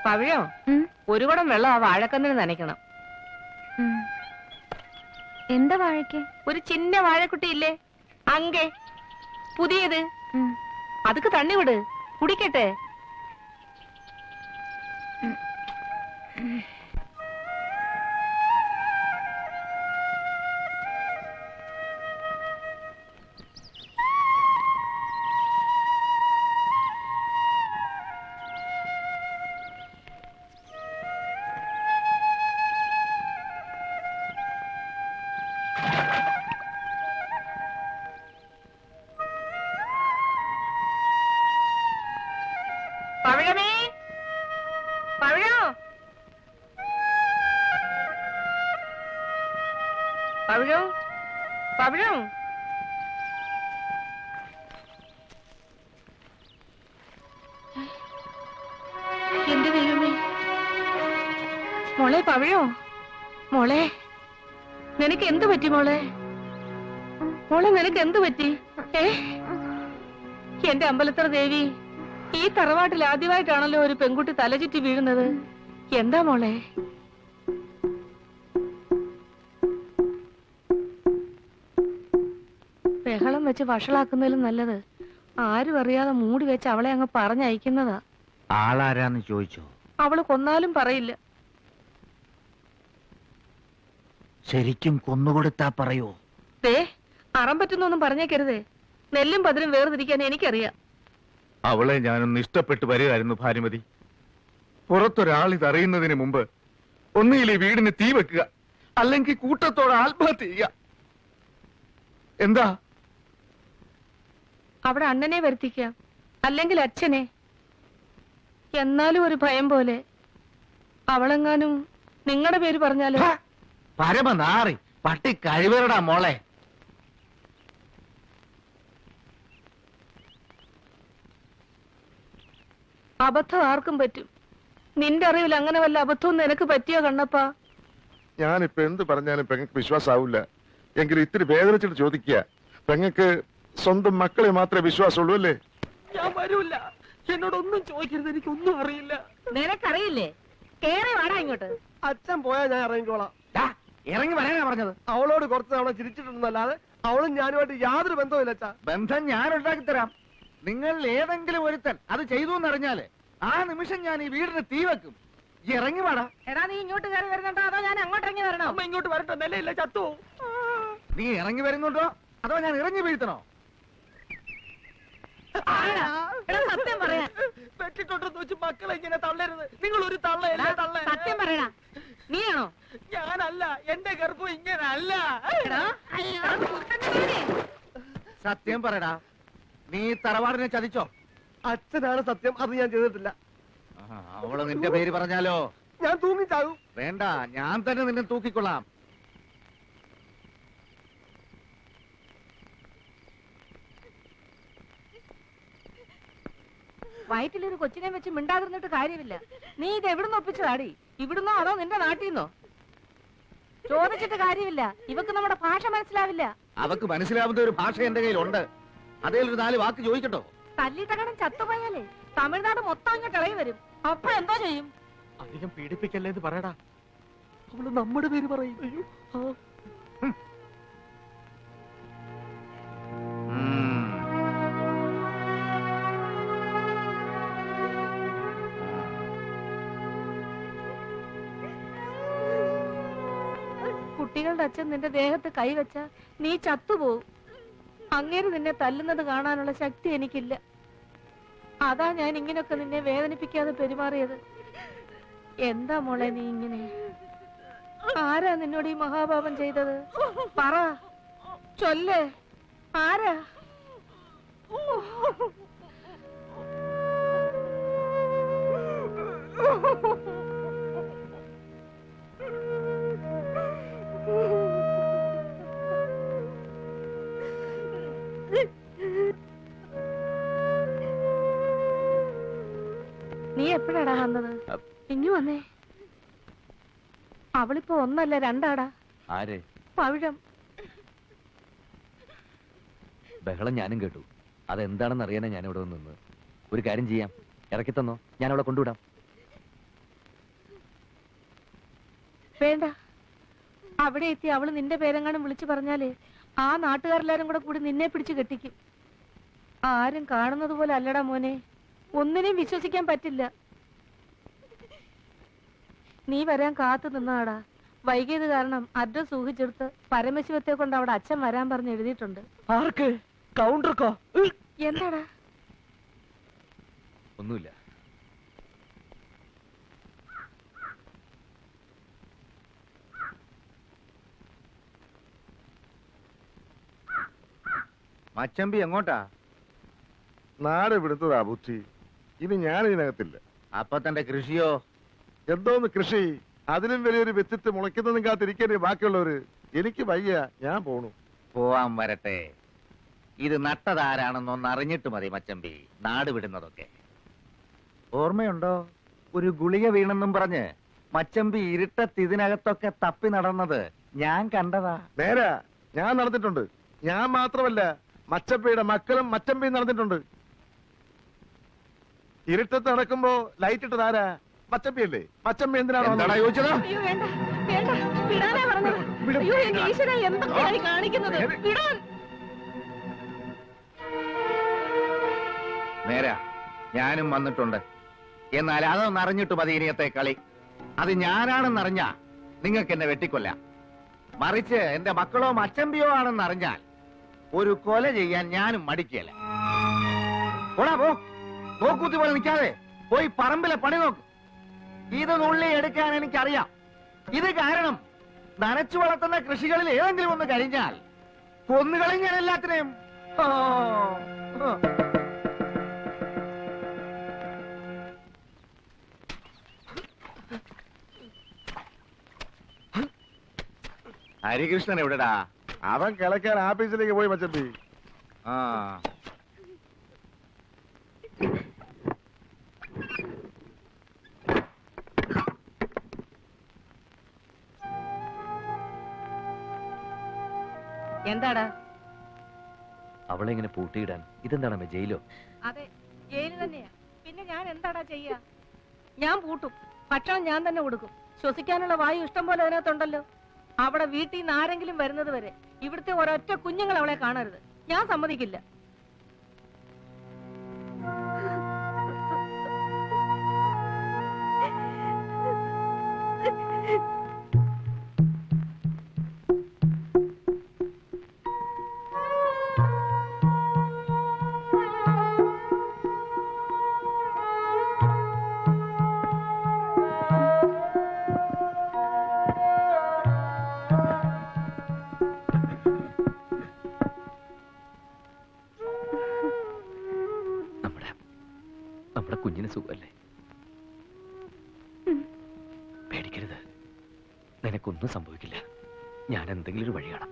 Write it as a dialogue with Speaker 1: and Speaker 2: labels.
Speaker 1: പവിഴോ ഒരു കുടം വെള്ളം ആ വാഴക്കന്നിന് നനയ്ക്കണം.
Speaker 2: എന്താ വാഴയ്ക്ക്?
Speaker 1: ഒരു ചിന്ന വാഴക്കുട്ടിയില്ലേ അങ്കെ, പുതിയത്. അതൊക്കെ തണ്ണി വിട്, കുടിക്കട്ടെ. പവിഴമേ, പവിഴോ, പവിഴോ, പവിഴോ. എന്റെ ദൈവമേ, മോളെ പവിഴോ, മോളെ നിനക്ക് എന്ത് പറ്റി മോളെ? മോളെ നിനക്ക് എന്ത് പറ്റി? എന്റെ അമ്പലത്തറ ദേവി, ഈ തറവാട്ടിൽ ആദ്യമായിട്ടാണല്ലോ ഒരു പെൺകുട്ടി തലചുറ്റി വീഴുന്നത്. എന്താ മോളെ? ബഹളം വെച്ച് വഷളാക്കുന്നതിലും നല്ലത് ആരും അറിയാതെ മൂടി വെച്ച് അവളെ അങ്ങ് പറഞ്ഞയക്കുന്നതാ.
Speaker 3: ആളാരാന്ന് ചോദിച്ചോ?
Speaker 1: അവള് കൊന്നാലും പറയില്ല.
Speaker 3: ശരിക്കും കൊന്നുകൊടുത്താ പറയോ?
Speaker 1: അറം പറ്റുന്നൊന്നും പറഞ്ഞേക്കരുതേ. നെല്ലും പതിരും വേർതിരിക്കാൻ എനിക്കറിയാം.
Speaker 4: അവളെ ഞാനൊന്ന് ഇഷ്ടപ്പെട്ടു വരികയായിരുന്നു ഭാനുമതി. പുറത്തൊരാൾ ഇതറിയുന്നതിന് മുമ്പ് ഒന്നുകിൽ ഈ വീടിന് തീ വെക്കുക, അല്ലെങ്കിൽ കൂട്ടത്തോടെ ആത്മഹത്യ ചെയ്യുക. എന്താ?
Speaker 1: അവിടെ അണ്ണനെ വരുത്തിക്കാം, അല്ലെങ്കിൽ അച്ഛനെ. എന്നാലും ഒരു ഭയം പോലെ. അവളെങ്ങാനും നിങ്ങളുടെ പേര് പറഞ്ഞാലോ?
Speaker 3: പരമനാറി പട്ടി കഴിവരടാ മോളെ.
Speaker 1: അബദ്ധം ആർക്കും പറ്റും. നിന്റെ അറിവിൽ അങ്ങനെ വല്ല അബദ്ധവും നിനക്ക് പറ്റിയോ കണ്ണപ്പാ?
Speaker 4: ഞാനിപ്പോ എന്ത് പറഞ്ഞാലും പെങ്ങൾക്ക് വിശ്വാസാവൂല. എങ്കിലും ഇത്തിരി വേദനിച്ചിട്ട് ചോദിക്കുക, പെങ്ങൾക്ക് സ്വന്തം മക്കളെ മാത്രമേ വിശ്വാസമുള്ളൂ അല്ലേ?
Speaker 1: ഞാൻ വരൂല. എന്നോടൊന്നും ചോദിക്കരുത്, എനിക്കൊന്നും അറിയില്ല. നിനക്കറിയില്ലേ? കേറി വാടാ ഇങ്ങോട്ട്.
Speaker 5: അച്ഛൻ പോയാ ഞാൻ ഇറങ്ങിക്കോളാം.
Speaker 3: ഇറങ്ങി വരാനാ പറഞ്ഞത്.
Speaker 5: അവളോട് കുറച്ച് തവണ ചിരിച്ചിട്ടുണ്ടെന്നല്ലാതെ അവളും ഞാനുമായിട്ട് യാതൊരു ബന്ധവുമില്ല അച്ഛാ.
Speaker 3: ബന്ധം ഞാൻ ഉണ്ടാക്കി തരാം. നിങ്ങൾ ഏതെങ്കിലും ഒരുത്തൻ അത് ചെയ്തു എന്നറിഞ്ഞാല് ആ നിമിഷം ഞാൻ ഈ വീടിന് തീ വെക്കും. ഇറങ്ങി വാടാ.
Speaker 1: എടാ, നീ ഇങ്ങോട്ട് കയറി വരുന്നുണ്ടോ അതോ ഞാൻ അങ്ങോട്ട് ഇറങ്ങി വരണോ?
Speaker 5: അമ്മ ഇങ്ങോട്ട് വരട്ടെ, നിലയില്ല ചത്തു.
Speaker 3: നീ ഇറങ്ങി വരുന്നുണ്ടോ അതോ ഞാൻ ഇറങ്ങി വീഴ്ത്തണോ?
Speaker 1: സത്യം പറയാ.
Speaker 5: പെട്ടിട്ടുണ്ടെന്ന് വെച്ച് മക്കളെ ഇങ്ങനെ തള്ളരുത്. നിങ്ങൾ ഒരു തള്ളയല്ലേ തള്ള.
Speaker 1: സത്യം പറയടാ, നീയാണോ?
Speaker 5: ഞാനല്ല, എന്റെ ഗർഭം ഇങ്ങനെ അല്ല.
Speaker 3: സത്യം പറയടാ, നീ തറവാടിനെ ചതിച്ചോ?
Speaker 5: അച്ഛനാണ് സത്യം, അത് ഞാൻ ചെയ്തിട്ടില്ല.
Speaker 3: അവള് നിന്റെ പേര് പറഞ്ഞാലോ?
Speaker 5: ഞാൻ തൂങ്ങിച്ചാകും.
Speaker 3: വേണ്ട, ഞാൻ തന്നെ നിന്നെ തൂക്കിക്കൊള്ളാം.
Speaker 1: വയറ്റിലൊരു കൊച്ചിനെ വെച്ച് മിണ്ടാതിരുന്നിട്ട് കാര്യമില്ല. നീ ഇത് എവിടുന്ന് ഒപ്പിച്ചതാടി? ഇവിടുന്നോ അതോ നിന്റെ നാട്ടിന്നോ? ചോദിച്ചിട്ട് കാര്യമില്ല. ഇവക്ക് നമ്മുടെ ഭാഷ മനസ്സിലാവില്ല.
Speaker 3: അവക്ക് മനസ്സിലാവുന്ന ഒരു ഭാഷ എന്റെ കയ്യിലുണ്ട്. അതേലൊരു 4 വാക്ക് ചോദിക്കട്ടോ?
Speaker 1: തല്ലിട്ടകടം ചത്തുപോയാലേ തമിഴ്നാട് മൊത്തം ഇങ്ങോട്ട് ഇളകി വരും. അപ്പൊ എന്തോ ചെയ്യും?
Speaker 5: അധികം പീഡിപ്പിക്കല്ലേ എന്ന് പറയടാ. അവള് നമ്മുടെ പേര് പറയും.
Speaker 1: കുട്ടികളുടെ അച്ഛൻ നിന്റെ ദേഹത്ത് കൈവച്ച നീ ചത്തുപോകും. അങ്ങേര് നിന്നെ തല്ലുന്നത് കാണാനുള്ള ശക്തി എനിക്കില്ല. അതാ ഞാൻ ഇങ്ങനൊക്കെ നിന്നെ വേദനിപ്പിക്കാതെ പെരുമാറിയത്. എന്താ മോളെ നീ ഇങ്ങനെ? ആരാ നിന്നോട് ഈ മഹാപാപം ചെയ്തത്? പറ, ചൊല്ല്, ആരാ? നീ എപ്പോഴാടാ വന്നത്? ഇങ്ങു വന്നേ. അവളിപ്പോ 1 അല്ല 2 ആടാ.
Speaker 6: ആര്?
Speaker 1: പവിഴം.
Speaker 6: ബഹളം ഞാനും കേട്ടു. അതെന്താണെന്ന് അറിയാനാ ഞാനിവിടെ നിന്ന്. ഒരു കാര്യം ചെയ്യാം, ഇറക്കി തന്നോ, ഞാൻ അവളെ കൊണ്ടുവിടാം.
Speaker 1: വേണ്ട. അവിടെ എത്തി അവള് നിന്റെ പേരെങ്ങാനും വിളിച്ചു പറഞ്ഞാല് ആ നാട്ടുകാരെല്ലാരും കൂടി നിന്നെ പിടിച്ചു കെട്ടിക്കും. ആരും കാണുന്നത് പോലെ അല്ലടാ മോനെ, ഒന്നിനെയും വിശ്വസിക്കാൻ പറ്റില്ല. നീ വരാൻ കാത്തു നിന്നാടാ. വൈകിയത് കാരണം അഡ്രസ് ഊഹിച്ചെടുത്ത് പരമശിവത്തെ കൊണ്ട് അവിടെ അച്ഛൻ വരാൻ പറഞ്ഞ് എഴുതിയിട്ടുണ്ട്.
Speaker 5: ആർക്ക്? കൗണ്ടർക്കോ?
Speaker 1: എന്താടാ?
Speaker 6: ഒന്നുമില്ല.
Speaker 3: മച്ചമ്പി എങ്ങോട്ടാ?
Speaker 4: നാട് വിടുന്നതാ ബുദ്ധി. ഇനി ഞാൻ ഇതിനകത്തില്ല.
Speaker 3: അപ്പൊ തന്റെ കൃഷിയോ?
Speaker 4: എന്തോന്ന് കൃഷി? അതിലും വലിയൊരു വ്യക്തിത്വ മുളയ്ക്കുന്നതും കാത്തിരിക്കരുത് ബാക്കിയുള്ളവര്. എനിക്ക് വയ്യ, ഞാൻ പോണു.
Speaker 3: പോവാൻ വരട്ടെ. ഇത് നട്ടതാരാണെന്നൊന്ന് അറിഞ്ഞിട്ട് മതി മച്ചമ്പി നാട് വിടുന്നതൊക്കെ. ഓർമ്മയുണ്ടോ ഒരു ഗുളിക വീണെന്നും പറഞ്ഞ് മച്ചമ്പി ഇരുട്ടത്ത് ഇതിനകത്തൊക്കെ തപ്പി നടന്നത് ഞാൻ കണ്ടതാ.
Speaker 4: നേരാ, ഞാൻ നടന്നിട്ടുണ്ട്. ഞാൻ മാത്രമല്ല, മച്ചമ്പയുടെ മക്കളും മച്ചമ്പയും നടന്നിട്ടുണ്ട്. ഇരുട്ടത്ത് നടക്കുമ്പോ ലൈറ്റ് ഇട്ടതാരാ? മച്ചമ്പിയല്ലേ? മച്ചമ്പി എന്തിനാണോ ചോദിച്ചത്?
Speaker 1: അയ്യോ വേണ്ട, വേണ്ട, വിടാനാ പറഞ്ഞത്. അയ്യോ എന്റെ ഈശ്വരാ, എന്തൊക്കെയായി കാണിക്കുന്നത്? വിടാൻ.
Speaker 3: നേരാ, ഞാനും വന്നിട്ടുണ്ട്. എന്നാൽ അതൊന്ന് അറിഞ്ഞിട്ട് മതി ഇനിയത്തെ കളി. അത് ഞാനാണെന്നറിഞ്ഞാ നിങ്ങൾക്ക് എന്നെ വെട്ടിക്കൊല്ലാം. മറിച്ച് എന്റെ മക്കളോ മച്ചമ്പിയോ ആണെന്നറിഞ്ഞാൽ ഒരു കൊല ചെയ്യാൻ ഞാനും മടിക്കല. പോടാ പോ. നോക്കൂത്തി പോലെ നിൽക്കാതെ പോയി പറമ്പിലെ പണി നോക്ക്. ഇത് നുള്ളി എടുക്കാൻ എനിക്കറിയാം. ഇത് കാരണം നനച്ചു വളർത്തുന്ന കൃഷികളിൽ ഏതെങ്കിലും ഒന്ന് കഴിഞ്ഞാൽ കൊന്നുകളയും ഞാൻ എല്ലാത്തിനെയും. ഹരികൃഷ്ണൻ എവിടെടാ?
Speaker 4: അവൻ കിളക്കാൻ ആഫീസിലേക്ക് പോയി മച്ചമ്പി.
Speaker 3: ആ
Speaker 1: എന്താടാ?
Speaker 6: അവളെ ഇങ്ങനെ പൂട്ടിയിടാൻ ഇതെന്താണ് അമ്മേ, ജയിലോ?
Speaker 1: അതെ, ജയില് തന്നെയാ. പിന്നെ ഞാൻ എന്താടാ ചെയ്യാ? ഞാൻ പൂട്ടും. ഭക്ഷണം ഞാൻ തന്നെ കൊടുക്കും. ശ്വസിക്കാനുള്ള വായു ഇഷ്ടം പോലെ അതിനകത്തുണ്ടല്ലോ. അവിടെ വീട്ടിൽ നിന്ന് ആരെങ്കിലും വരുന്നത് വരെ ഇവിടുത്തെ ഒരൊറ്റ കുഞ്ഞുങ്ങൾ അവളെ കാണരുത്. ഞാൻ സമ്മതിക്കില്ല.
Speaker 6: നമ്മുടെ കുഞ്ഞിന് സുഖമല്ലേ? പേടിക്കരുത്, നിനക്കൊന്നും സംഭവിക്കില്ല. ഞാൻ എന്തെങ്കിലും ഒരു വഴി കാണാം.